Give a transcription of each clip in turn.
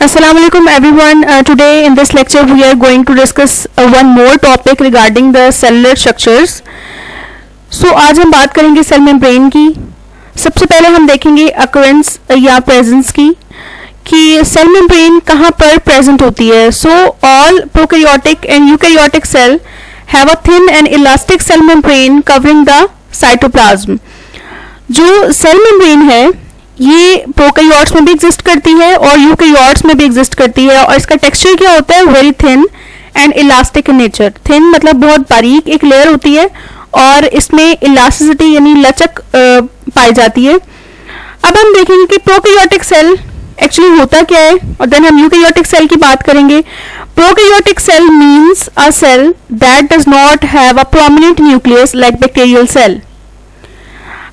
Assalamualaikum everyone. Today in this lecture we are going to discuss one more topic regarding the cellular structures. So आज हम बात करेंगे cell membrane की. सबसे पहले हम देखेंगे अकरेंस या प्रेजेंस की कि सेल मेम्ब्रेन कहाँ पर प्रेजेंट होती है. So all prokaryotic and eukaryotic cell have a thin and elastic cell membrane covering the cytoplasm. जो सेल मेम्ब्रेन है ये प्रोकैरियोट्स में भी एग्जिस्ट करती है और यूकैरियोट्स में भी एग्जिस्ट करती है और इसका टेक्सचर क्या होता है, very thin and elastic in nature. Thin मतलब बहुत बारीक एक लेयर होती है और इसमें इलास्टिसिटी यानी लचक पाई जाती है. अब हम देखेंगे कि प्रोकैरियोटिक सेल एक्चुअली होता क्या है और देन हम यूकैरियोटिक सेल की बात करेंगे. Prokaryotic cell means a cell that does not have a prominent nucleus like bacterial cell.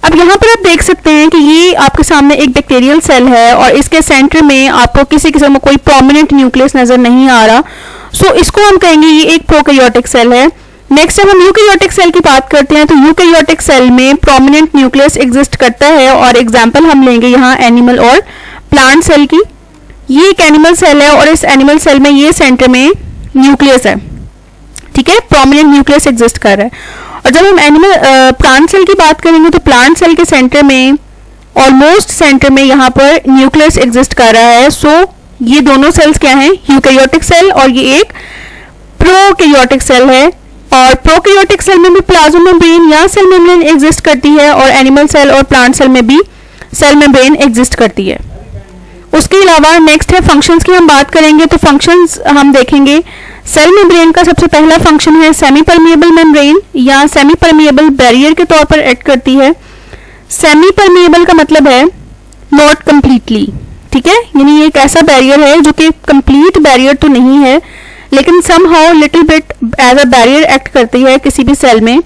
अब यहाँ पर आप देख सकते हैं कि ये आपके सामने एक बैक्टीरियल सेल है और इसके सेंटर में आपको किसी किस्म का कोई प्रोमिनेंट न्यूक्लियस नजर नहीं आ रहा. सो इसको हम कहेंगे ये एक प्रोकैरियोटिक सेल है. नेक्स्ट जब हम यूकैरियोटिक सेल की बात करते हैं तो यूकैरियोटिक सेल में प्रोमिनेंट न्यूक्लियस एग्जिस्ट करता है और एग्जाम्पल हम लेंगे यहाँ एनिमल और प्लांट सेल की. ये एक एनिमल सेल है और इस एनिमल सेल में ये सेंटर में न्यूक्लियस है, ठीक है, प्रोमिनेंट न्यूक्लियस एग्जिस्ट कर रहा है. और जब हम एनिमल प्लांट सेल की बात करेंगे तो प्लांट सेल के सेंटर में ऑलमोस्ट सेंटर में यहाँ पर न्यूक्लियस एग्जिस्ट कर रहा है. सो ये दोनों सेल्स क्या हैं, यूकैरियोटिक सेल और ये एक प्रोकैरियोटिक सेल है. और प्रोकैरियोटिक सेल में भी प्लाज्मा मेम्ब्रेन या सेल मेम्ब्रेन एग्जिस्ट करती है और एनिमल सेल और प्लांट सेल में भी सेल मेम्ब्रेन एग्जिस्ट करती है. उसके अलावा नेक्स्ट है फंक्शंस की हम बात करेंगे तो फंक्शंस हम देखेंगे. सेल मेम्ब्रेन का सबसे पहला फंक्शन है सेमी परमिएबल मेम्ब्रेन या सेमी परमिएबल बैरियर के तौर पर एक्ट करती है. सेमी परमिएबल का मतलब है नॉट कंप्लीटली, ठीक है, यानी ये एक ऐसा बैरियर है जो कि कंप्लीट बैरियर तो नहीं है लेकिन somehow little bit as a barrier act करती है किसी भी सेल में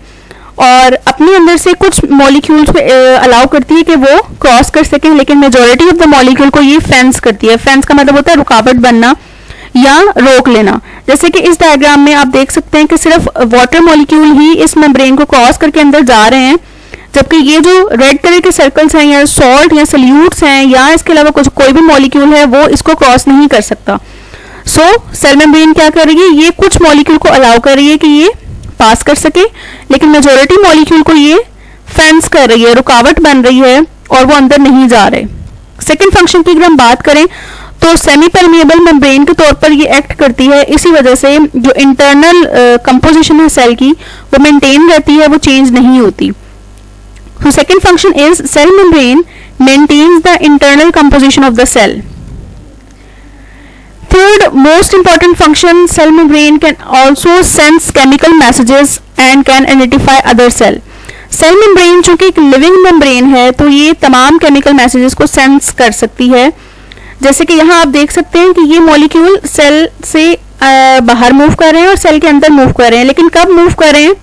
और अपने अंदर से कुछ मॉलिक्यूल्स को अलाउ करती है कि वो क्रॉस कर सकें, लेकिन मेजॉरिटी ऑफ द मॉलिक्यूल को ये फेंस करती है. फेंस का मतलब होता है रुकावट बनना या रोक लेना. जैसे कि इस डायग्राम में आप देख सकते हैं कि सिर्फ वाटर मॉलिक्यूल ही इस मेम्ब्रेन को क्रॉस करके अंदर जा रहे हैं, जबकि ये जो रेड कलर के सर्कल्स हैं या सॉल्ट या सल्यूट्स हैं या इसके अलावा कुछ कोई भी मॉलिक्यूल है वो इसको क्रॉस नहीं कर सकता. सो सेल मेम्ब्रेन क्या कर रही है, ये कुछ मॉलिक्यूल को अलाउ कर रही है कि ये पास कर सके, लेकिन मेजॉरिटी मॉलिक्यूल को ये फेंस कर रही है, रुकावट बन रही है और वो अंदर नहीं जा रहे. सेकेंड फंक्शन की अगर हम बात करें तो सेमी परमिएबल मेम्ब्रेन के तौर पर ये एक्ट करती है. इसी वजह से जो इंटरनल कंपोजिशन है सेल की वो मेंटेन रहती है, वो चेंज नहीं होती. So second function is cell membrane maintains the internal composition of the cell. Third most important function, cell membrane can also sense chemical messages and can identify other cell. Cell membrane चूंकि एक living membrane है तो ये तमाम chemical messages को sense कर सकती है. जैसे कि यहाँ आप देख सकते हैं कि ये मॉलिक्यूल सेल से बाहर मूव कर रहे हैं और सेल के अंदर मूव कर रहे हैं, लेकिन कब मूव कर रहे हैं,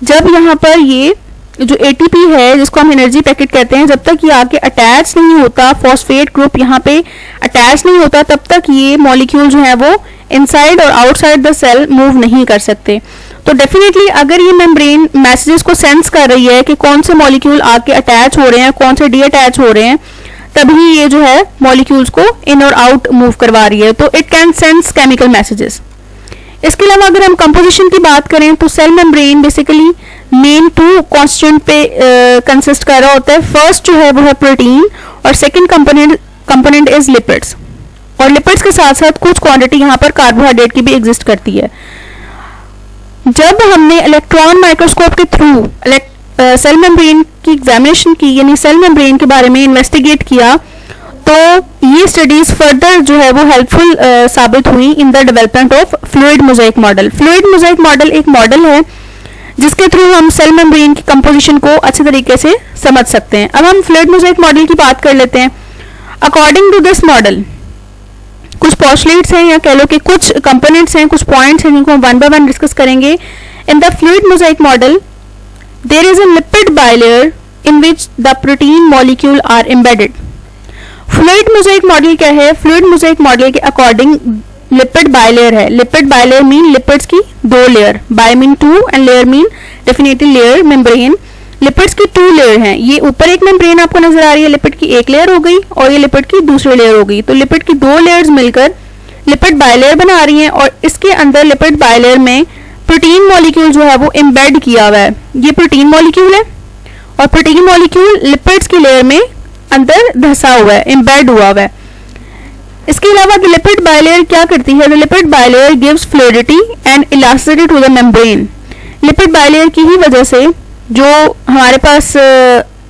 जब यहाँ पर ये जो एटीपी है जिसको हम एनर्जी पैकेट कहते हैं, जब तक ये आके अटैच नहीं होता, फॉस्फेट ग्रुप यहाँ पे अटैच नहीं होता, तब तक ये मॉलिक्यूल जो है वो इनसाइड और आउटसाइड द सेल मूव नहीं कर सकते. तो डेफिनेटली अगर ये मेम्ब्रेन मैसेजेस को सेंस कर रही है कि कौन से मॉलिक्यूल आके अटैच हो रहे हैं, कौन से डी अटैच हो रहे हैं, तभी ये जो है मॉलिक्यूल्स को इन और आउट मूव करवा रही है. तो it can sense chemical messages. इसके अलावा अगर हम कंपोजिशन की बात करें तो cell membrane basically main two constituent पे कंसिस्ट कर रहा होता है. फर्स्ट जो है वो है प्रोटीन और सेकेंड कंपोनेंट इज लिपिड्स. और लिपिड्स के साथ साथ कुछ क्वांटिटी यहाँ पर कार्बोहाइड्रेट की भी एग्जिस्ट करती है. जब हमने इलेक्ट्रॉन माइक्रोस्कोप के थ्रू सेल मेम्ब्रेन की एग्जामिनेशन की, यानी सेल मेम्ब्रेन के बारे में इन्वेस्टिगेट किया, तो ये स्टडीज फर्दर जो है वो हेल्पफुल साबित हुई in the development of fluid mosaic model. Fluid mosaic model एक मॉडल है जिसके थ्रू हम सेल मेम्ब्रेन की कंपोजिशन को अच्छे तरीके से समझ सकते हैं. अब हम फ्लूइड मोजाइक मॉडल की बात कर लेते हैं. अकॉर्डिंग टू दिस मॉडल कुछ पोस्टुलेट्स हैं या कह लो कि कुछ कंपोनेंट्स हैं, कुछ पॉइंट्स हैं जिनको हम वन बाय वन डिस्कस करेंगे. In the fluid mosaic model there is a lipid bilayer in which the protein molecule are embedded. Fluid mosaic model क्या है, फ्लूइड मोजाइक मॉडल के अकॉर्डिंग लिपिड बाइलेयर है. Lipid bilayer mean lipids की दो layer, bi mean two and layer mean definitely layer membrane. Lipids की 2 layer हैं। ये ऊपर एक मेम्ब्रेन आपको नजर आ रही है, लिपिड की एक लेयर हो गई, और ये लिपिड की दूसरी लेयर हो गई। तो लिपिड की 2 लेयर्स मिलकर लिपिड बायलेयर बना रही हैं, और इसके अंदर लिपिड बायलेयर में प्रोटीन मॉलिक्यूल जो है वो एम्बेड किया हुआ है। ये प्रोटीन मॉलिक्यूल है, और प्रोटीन मॉलिक्यूल लिपिड्स की लेयर में अंदर धंसा हुआ है, एम्बेड हुआ है। इसके अलावा द लिपिड बायलेयर क्या करती है? The lipid bilayer gives fluidity and elasticity to the membrane. Lipid bilayer की ही वजह से जो हमारे पास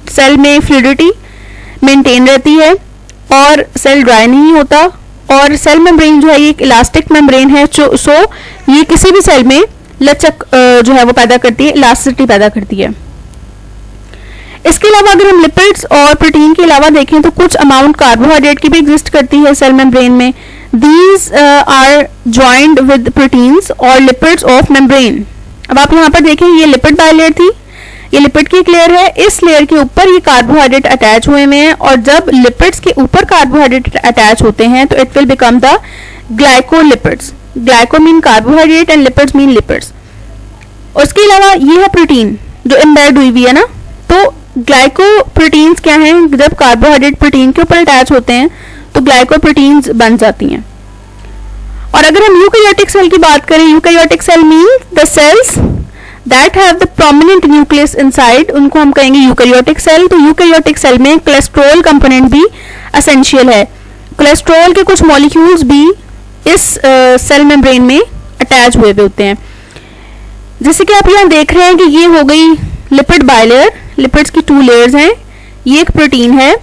सेल में फ्लूइडिटी मेंटेन रहती है और सेल ड्राई नहीं होता, और सेल मेम्ब्रेन जो है ये एक इलास्टिक मेम्ब्रेन है, सो ये किसी भी सेल में लचक जो है वो पैदा करती है, इलास्टिसिटी पैदा करती है। इसके अलावा अगर हम लिपिड्स और प्रोटीन के अलावा देखें तो कुछ अमाउंट कार्बोहाइड्रेट की भी एग्जिस्ट करती है सेल मेम्ब्रेन में। These are joined with proteins और लिपिड्स ऑफ मेम्ब्रेन। अब आप यहाँ पर देखें, ये लिपिड बायलेयर थी, ये लिपिड की एक लेयर है, इस लेयर के ऊपर ये कार्बोहाइड्रेट अटैच हुए हैं, और जब लिपिड्स के ऊपर कार्बोहाइड्रेट अटैच होते हैं तो it will become the glycolipids. Glyco mean carbohydrate and lipids mean lipids. उसके अलावा ये है प्रोटीन जो एम्बेड हुई हुई है ना, तो ग्लाइकोप्रोटीन्स क्या हैं? जब कार्बोहाइड्रेट प्रोटीन के ऊपर अटैच होते हैं तो ग्लाइकोप्रोटीन्स बन जाती हैं। और अगर हम यूकैरियोटिक सेल की बात करें, eukaryotic cell means the cells that have the prominent nucleus inside, उनको हम कहेंगे यूकैरियोटिक सेल। तो यूकैरियोटिक सेल में कोलेस्ट्रॉल कंपोनेंट भी एसेंशियल है। कोलेस्ट्रॉल के कुछ मॉलिक्यूल्स भी इस सेल मेम्ब्रेन में अटैच हुए होते हैं। जैसे कि आप यहाँ देख रहे हैं कि ये हो गई लिपिड बायलेयर, लिपिड्स की 2 लेयर्स हैं, ये एक प्रोटीन है,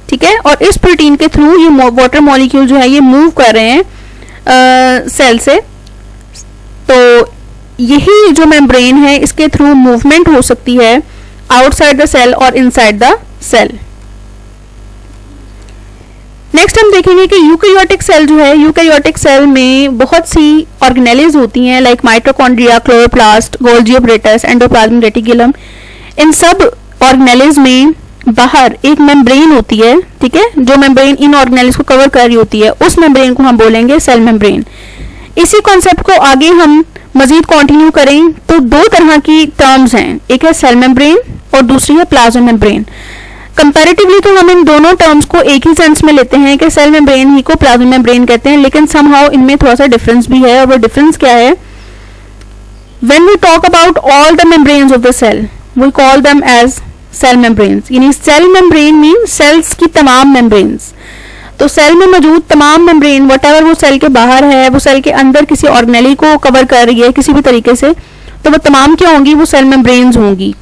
ठीक है, और इस प्रोटीन के थ्रू ये वाटर मॉलिक्यूल जो है ये मूव कर रहे हैं सेल से। तो यही जो मेम्ब्रेन है इसके थ्रू मूवमेंट हो सकती है आउटसाइड द सेल और इनसाइड द सेल। नेक्स्ट हम देखेंगे कि यूकैरियोटिक सेल जो है, यूकैरियोटिक सेल में बहुत सी ऑर्गेनेलिज होती हैं, like mitochondria, chloroplast, Golgi apparatus, endoplasmic reticulum. इन सब ऑर्गेनेलिज में बाहर एक मेम्ब्रेन होती है, ठीक है, जो मेम्ब्रेन इन ऑर्गेनेलिज को कवर कर रही होती है, उस मेम्ब्रेन को हम बोलेंगे सेल मेम्ब्रेन। इसी कॉन्सेप्ट को आगे हम मजीद कंटिन्यू करें तो 2 तरह की टर्म्स हैं, एक है सेल मेम्ब्रेन और दूसरी है प्लाज्मा मेम्ब्रेन। कंपैरेटिवली तो हम इन दोनों टर्म्स को एक ही सेंस में लेते हैं कि सेल मेम्ब्रेन ही को प्लाज्मा मेम्ब्रेन कहते हैं, लेकिन समहाउ इनमें थोड़ा सा डिफरेंस भी है, और वो डिफरेंस क्या है? When we talk about all the membranes of the cell we call them as cell membranes. यानी सेल मेम्ब्रेन मीन सेल्स की तमाम मेम्ब्रेन्स। तो सेल में मौजूद तमाम मेम्ब्रेन, वटेवर वो सेल के बाहर है, वो सेल के अंदर किसी ऑर्गेनेली को कवर कर रही है किसी भी तरीके से, तो वो तमाम क्या होंगी? वो सेल मेम्ब्रेन्स होंगी।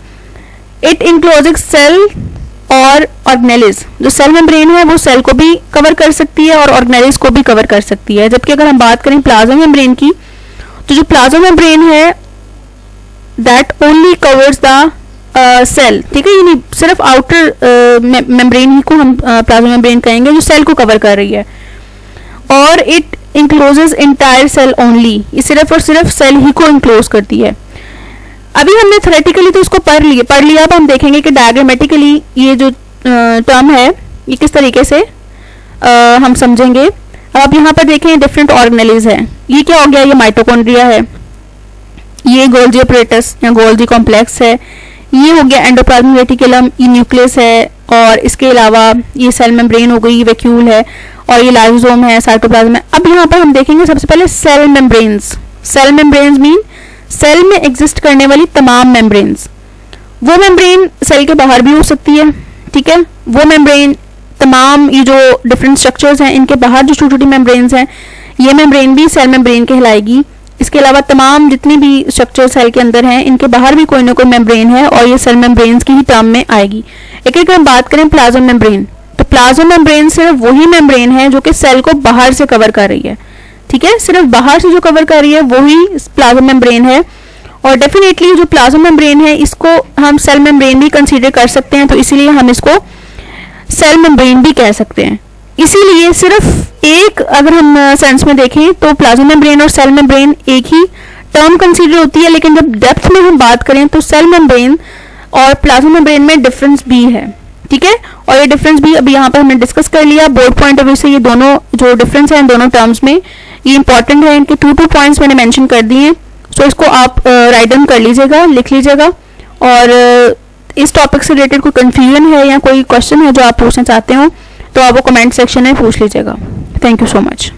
इट इंक्लोजेस सेल और ऑर्गेनेलिज। जो सेल मेम्ब्रेन है वो सेल को भी कवर कर सकती है और ऑर्गेनेलिज को भी कवर कर सकती है। जबकि अगर हम बात करें प्लाज्मा मेम्ब्रेन की, तो जो प्लाज्मा मेम्ब्रेन है that only covers the cell, ठीक है, यानी सिर्फ आउटर मेम्ब्रेन ही को हम प्लाज्मा मेम्ब्रेन कहेंगे जो सेल को कवर कर रही है, और it encloses entire cell only, ये सिर्फ और सिर्फ सेल ही को इंक्लोज करती है। अभी हमने थ्योरेटिकली तो इसको पढ़ लिया। अब हम देखेंगे कि डायग्रामेटिकली ये जो टर्म है ये किस तरीके से हम समझेंगे। अब यहाँ पर देखें डिफरेंट ऑर्गेनेलीज है। ये क्या हो गया? ये माइटोकॉन्ड्रिया है, ये गोल्गी ऑपरेटस या गोल्गी कॉम्प्लेक्स है, ये हो गया एंडोप्लाज्मिक रेटिकुलम, ये न्यूक्लियस है, और इसके अलावा ये सेल मेम्ब्रेन हो गई, वैक्यूल है, और ये लाइसोसोम है, साइटोप्लाज्म है। अब यहाँ पर हम देखेंगे सबसे पहले cell membranes. Cell membranes mean cell में एग्जिस्ट करने वाली तमाम मेम्ब्रेन्स। वो मेम्ब्रेन सेल के बाहर भी हो सकती है, ठीक है, वो मेम्ब्रेन तमाम ये जो डिफरेंट स्ट्रक्चर्स हैं इनके बाहर जो छोटी छोटी मेम्ब्रेन्स हैं, ये मेम्ब्रेन भी सेल मेम्ब्रेन कहलाएगी। इसके अलावा तमाम जितनी भी स्ट्रक्चर सेल के अंदर हैं इनके बाहर भी कोई ना कोई मेम्ब्रेन है, और ये सेल मेम्ब्रेन्स की ही टर्म में आएगी। एक एक हम बात करें प्लाज्मा मेम्ब्रेन, तो प्लाज्मा मेम्ब्रेन सिर्फ वही मेम्ब्रेन है जो कि सेल को बाहर से कवर कर रही है, ठीक है, सिर्फ बाहर से जो कवर कर रही है वही प्लाज्मा मेम्ब्रेन है। और डेफिनेटली जो प्लाज्मा मेम्ब्रेन है इसको हम सेल मेम्ब्रेन भी कंसीडर कर सकते हैं, तो इसीलिए हम इसको सेल मेम्ब्रेन भी कह सकते हैं। इसीलिए सिर्फ एक अगर हम सेंस में देखें तो प्लाज्मा मेम्ब्रेन और सेल मेम्ब्रेन एक ही टर्म कंसीडर होती है, लेकिन जब डेप्थ में हम बात करें तो सेल मेम्ब्रेन और प्लाज्मा मेम्ब्रेन में डिफरेंस भी है, ठीक है, और ये डिफरेंस भी अभी यहाँ पर हमने डिस्कस कर लिया। बोर्ड पॉइंट ऑफ व्यू से ये दोनों जो डिफरेंस है इन दोनों टर्म्स में ये इंपॉर्टेंट है, इनके 2 पॉइंट्स मैंने मेंशन कर दिए हैं, सो इसको आप राइट डाउन कर लीजिएगा, लिख लीजिएगा। और इस टॉपिक से रिलेटेड कोई कन्फ्यूजन है या कोई क्वेश्चन है जो आप पूछना चाहते हो तो आप वो कमेंट सेक्शन में पूछ लीजिएगा। Thank you so much.